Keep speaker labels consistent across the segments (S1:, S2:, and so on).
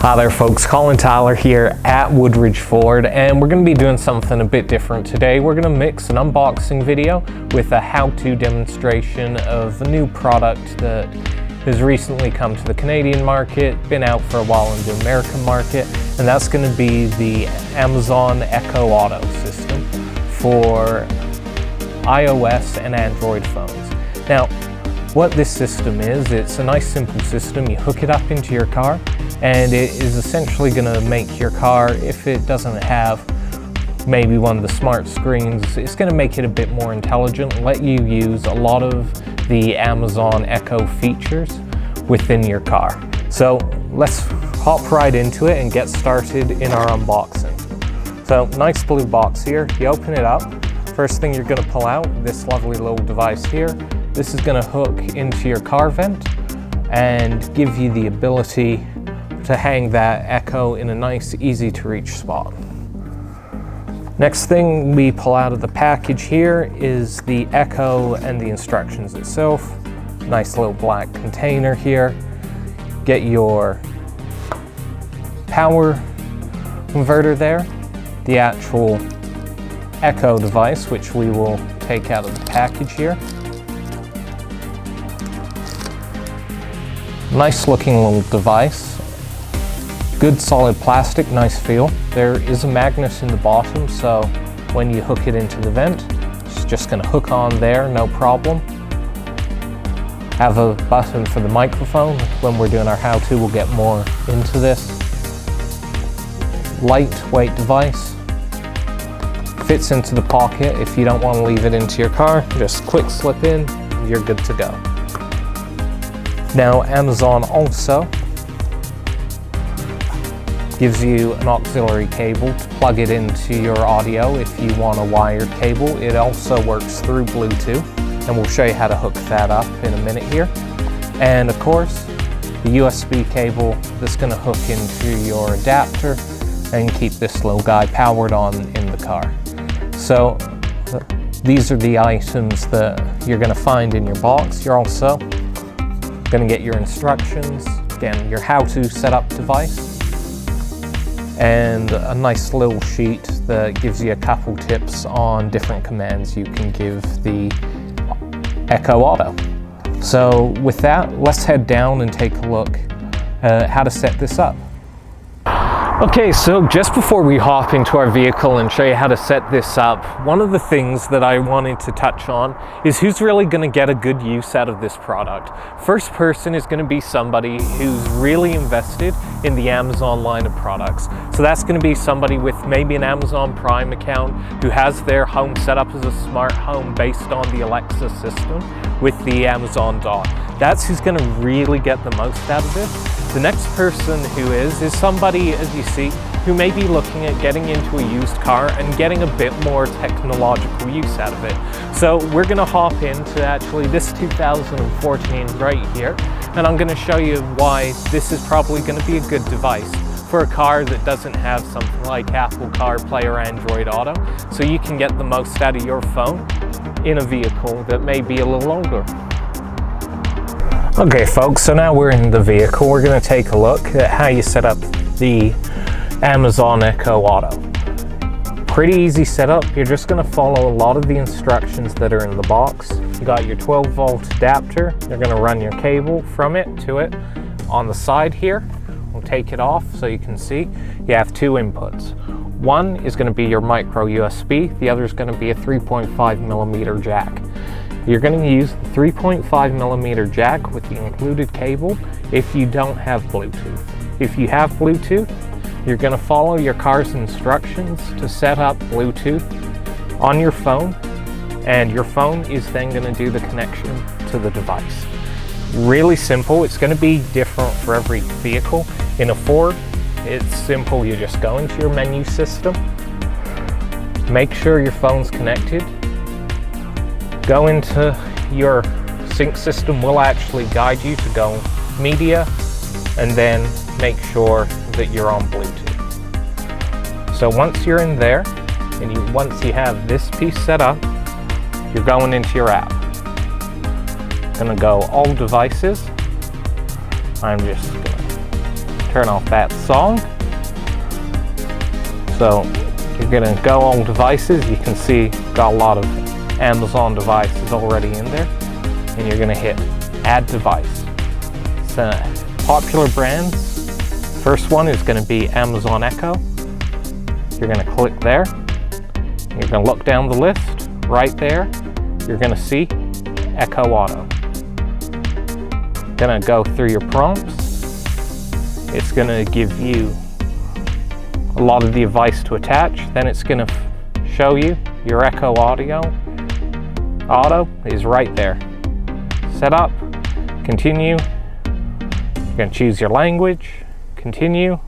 S1: Hi there folks, Colin Tyler here at Woodridge Ford, and we're going to be doing something a bit different today. We're going to mix an unboxing video with a how-to demonstration of a new product that has recently come to the Canadian market, been out for a while in the American market, and that's going to be the Amazon Echo Auto system for iOS and Android phones. Now, what this system is, it's a nice simple system. You hook it up into your car, and it is essentially going to make your car, if it doesn't have maybe one of the smart screens, it's going to make it a bit more intelligent, let you use a lot of the Amazon Echo features within your car. So let's hop right into it and get started in our unboxing. So nice blue box here. You open it up. First thing you're going to pull out this lovely little device here. This is going to hook into your car vent and give you the ability to hang that Echo in a nice, easy to reach spot. Next thing we pull out of the package here is the Echo and the instructions itself. Nice little black container here. Get your power converter there, the actual Echo device, which we will take out of the package here. Nice looking little device. Good solid plastic, nice feel. There is a magnet in the bottom, so when you hook it into the vent, it's just going to hook on there, no problem. Have a button for the microphone. When we're doing our how-to, we'll get more into this. Lightweight device. Fits into the pocket. If you don't want to leave it into your car, just quick slip in, you're good to go. Now, Amazon also gives you an auxiliary cable to plug it into your audio if you want a wired cable. It also works through Bluetooth, and we'll show you how to hook that up in a minute here. And of course, the USB cable that's going to hook into your adapter and keep this little guy powered on in the car. So these are the items that you're going to find in your box. You're also going to get your instructions, again, your how-to setup device, and a nice little sheet that gives you a couple tips on different commands you can give the Echo Auto. So with that, let's head down and take a look at how to set this up. Okay, so just before we hop into our vehicle and show you how to set this up, one of the things that I wanted to touch on is who's really going to get a good use out of this product. First person is going to be somebody who's really invested in the Amazon line of products. So that's going to be somebody with maybe an Amazon Prime account who has their home set up as a smart home based on the Alexa system with the Amazon Dot. That's who's going to really get the most out of this. The next person who is somebody, as you see, who may be looking at getting into a used car and getting a bit more technological use out of it. So we're going to hop into actually this 2014 right here, and I'm going to show you why this is probably going to be a good device for a car that doesn't have something like Apple CarPlay or Android Auto, so you can get the most out of your phone in a vehicle that may be a little older. Okay folks, so now we're in the vehicle. We're going to take a look at how you set up the Amazon Echo Auto. Pretty easy setup. You're just going to follow a lot of the instructions that are in the box. You got your 12-volt adapter. You're going to run your cable from it to it. On the side here, we'll take it off so you can see. You have two inputs. One is going to be your micro USB. The other is going to be a 3.5 millimeter jack. You're going to use the 3.5 millimeter jack with the included cable if you don't have Bluetooth. If you have Bluetooth, you're going to follow your car's instructions to set up Bluetooth on your phone, and your phone is then going to do the connection to the device. Really simple. It's going to be different for every vehicle. In a Ford, it's simple. You just go into your menu system, make sure your phone's connected, go into your sync system. Will actually guide you to go media, and then make sure that you're on Bluetooth. So once you're in there, and once you have this piece set up, you're going into your app. Gonna go all devices. I'm just gonna turn off that song. So you're gonna go on devices. You can see got a lot of Amazon devices already in there, and you're gonna hit add device. So popular brands, first one is gonna be Amazon Echo. You're gonna click there. You're gonna look down the list. Right there, you're gonna see Echo Auto. Gonna go through your prompts. It's gonna give you a lot of the advice to attach. Then it's gonna show you your Echo Auto is right there. Set up, continue. You're gonna choose your language, continue.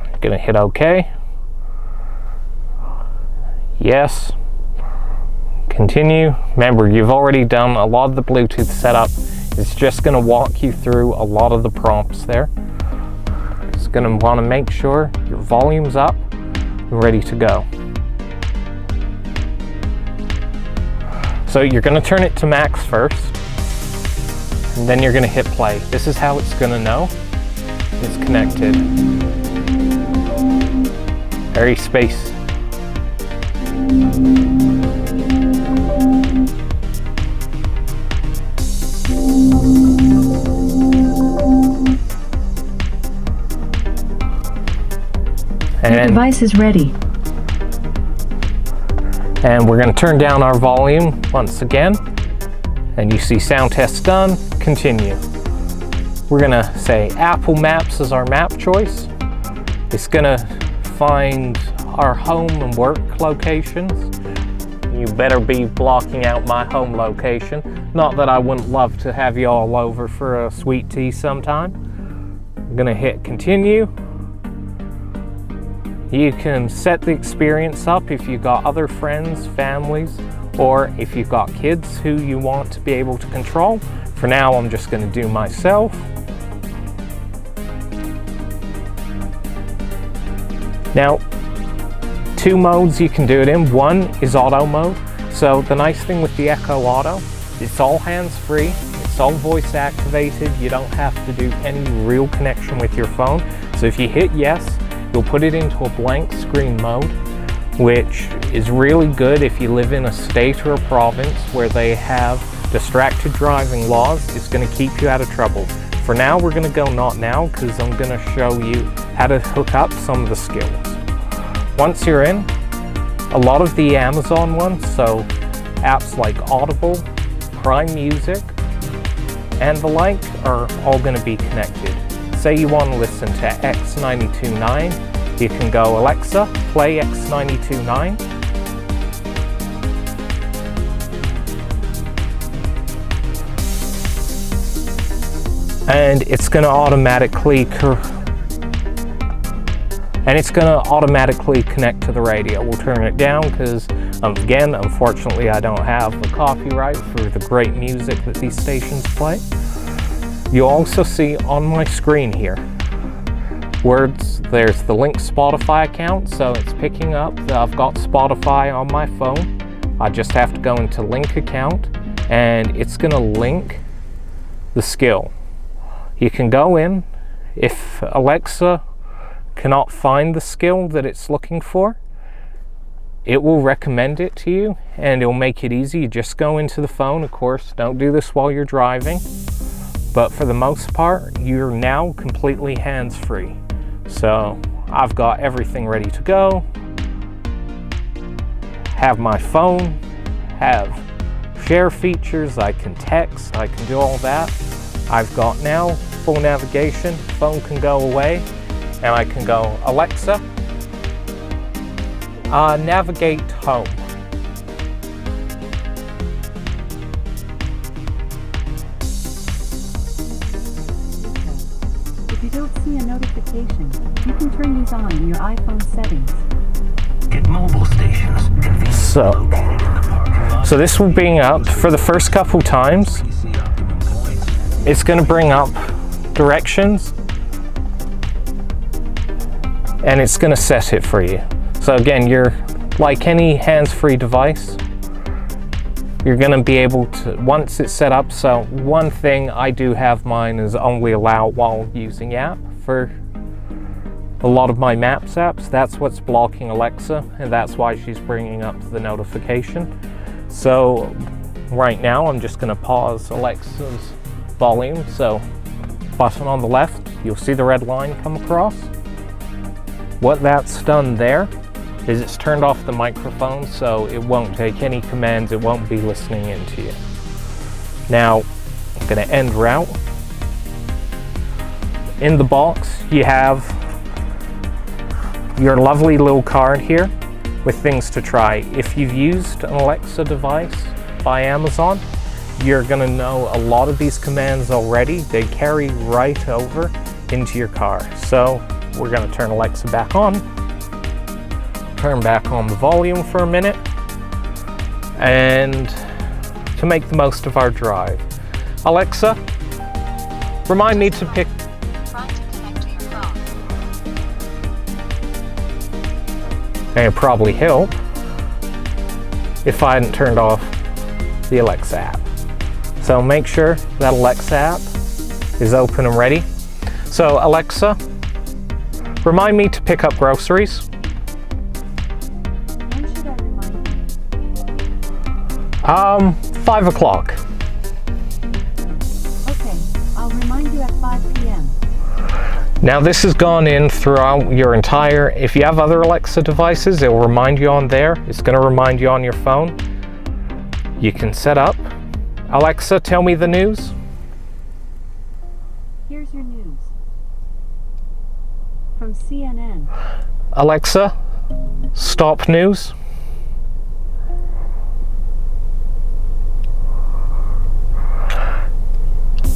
S1: You're gonna hit OK. Yes. Continue. Remember, you've already done a lot of the Bluetooth setup. It's just going to walk you through a lot of the prompts there. It's going to want to make sure your volume's up and ready to go. So you're going to turn it to max first, and then you're going to hit play. This is how it's going to know it's connected. Very spacey.
S2: Your device is ready.
S1: And we're going to turn down our volume once again. And you see sound test done, continue. We're going to say Apple Maps is our map choice. It's going to find our home and work locations. You better be blocking out my home location. Not that I wouldn't love to have you all over for a sweet tea sometime. I'm gonna hit continue. You can set the experience up if you've got other friends, families, or if you've got kids who you want to be able to control. For now, I'm just gonna do myself. Now, two modes you can do it in. One is auto mode. So the nice thing with the Echo Auto, it's all hands-free, it's all voice activated. You don't have to do any real connection with your phone. So if you hit yes, you'll put it into a blank screen mode, which is really good if you live in a state or a province where they have distracted driving laws. It's going to keep you out of trouble. For now, we're going to go not now, because I'm going to show you how to hook up some of the skills. Once you're in, a lot of the Amazon ones, so apps like Audible, Prime Music, and the like are all going to be connected. Say you want to listen to X929, you can go Alexa, play X929. And it's going to automatically connect to the radio. We'll turn it down because, again, unfortunately, I don't have the copyright for the great music that these stations play. You'll also see on my screen here, there's the Link Spotify account, so it's picking up that I've got Spotify on my phone. I just have to go into Link account, and it's going to link the skill. You can go in. If Alexa cannot find the skill that it's looking for, it will recommend it to you, and it'll make it easy. You just go into the phone. Of course, don't do this while you're driving, but for the most part, you're now completely hands-free. So I've got everything ready to go. Have my phone, have share features, I can text, I can do all that. I've got now full navigation, phone can go away, and I can go, Alexa, navigate home.
S2: If you don't see a notification, you can turn these on in your iPhone settings.
S3: Get mobile stations
S1: So this will bring up, for the first couple times, it's going to bring up directions, and it's going to set it for you. So again, you're like any hands-free device, you're going to be able to, once it's set up, so one thing I do have mine is only allow while using app for a lot of my Maps apps. That's what's blocking Alexa, and that's why she's bringing up the notification. So right now I'm just going to pause Alexa's volume. So button on the left, you'll see the red line come across. What that's done there is it's turned off the microphone, so it won't take any commands, it won't be listening into you. Now, I'm going to end route. In the box, you have your lovely little card here with things to try. If you've used an Alexa device by Amazon, you're going to know a lot of these commands already. They carry right over into your car. So we're going to turn Alexa back on. Turn back on the volume for a minute, and to make the most of our drive, Alexa, remind me to pick.
S2: Trying to connect to your phone.
S1: And it'd probably help if I hadn't turned off the Alexa app. So make sure that Alexa app is open and ready. So Alexa, remind me to pick up groceries. 5 o'clock.
S2: Okay, I'll remind you at 5 p.m.
S1: Now this has gone in throughout your entire, if you have other Alexa devices, it will remind you on there. It's going to remind you on your phone. You can set up. Alexa, tell me the news.
S2: Here's your news. From CNN.
S1: Alexa, stop news.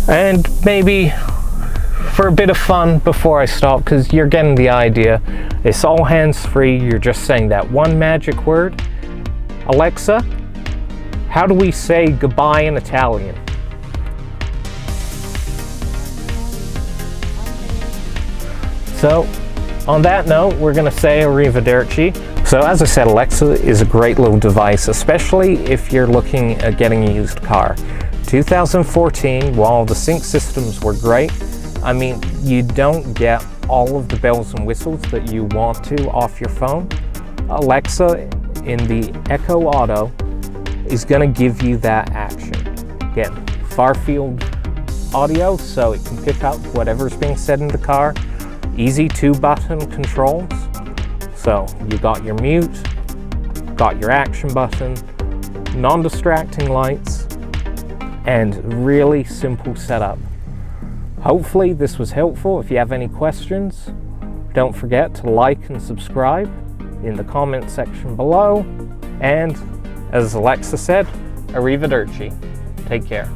S1: And maybe for a bit of fun before I stop, because you're getting the idea, it's all hands-free. You're just saying that one magic word. Alexa, how do we say goodbye in Italian? So on that note, we're going to say arrivederci. So as I said, Alexa is a great little device, especially if you're looking at getting a used car. 2014, while the sync systems were great, I mean, you don't get all of the bells and whistles that you want to off your phone. Alexa in the Echo Auto is going to give you that action. Again, far field audio, so it can pick up whatever's being said in the car. Easy 2-button controls. So you got your mute, got your action button, non-distracting lights, and really simple setup. Hopefully this was helpful. If you have any questions, don't forget to like and subscribe in the comment section below. And as Alexa said, arrivederci. Take care.